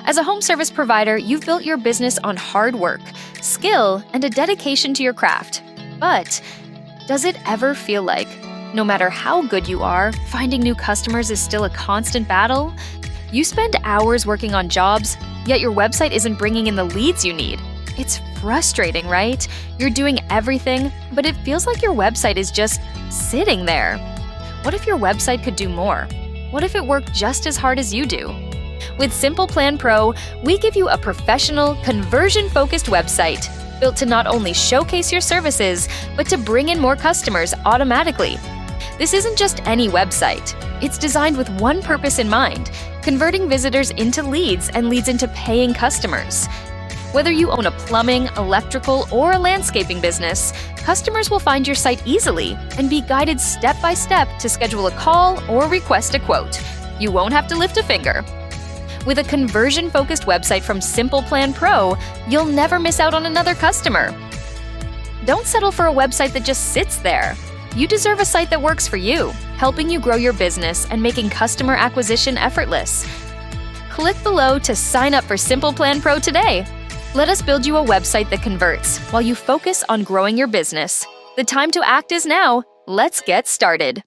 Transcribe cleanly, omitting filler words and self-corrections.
As a home service provider, you've built your business on hard work, skill, and a dedication to your craft. But does it ever feel like, no matter how good you are, finding new customers is still a constant battle? You spend hours working on jobs, yet your website isn't bringing in the leads you need. It's frustrating, right? You're doing everything, but it feels like your website is just sitting there. What if your website could do more? What if it worked just as hard as you do? With Simple Plan Pro, we give you a professional, conversion-focused website built to not only showcase your services, but to bring in more customers automatically. This isn't just any website. It's designed with one purpose in mind: converting visitors into leads and leads into paying customers. Whether you own a plumbing, electrical, or a landscaping business, customers will find your site easily and be guided step by step to schedule a call or request a quote. You won't have to lift a finger. With a conversion-focused website from Simple Plan Pro, you'll never miss out on another customer. Don't settle for a website that just sits there. You deserve a site that works for you, helping you grow your business and making customer acquisition effortless. Click below to sign up for Simple Plan Pro today. Let us build you a website that converts while you focus on growing your business. The time to act is now. Let's get started.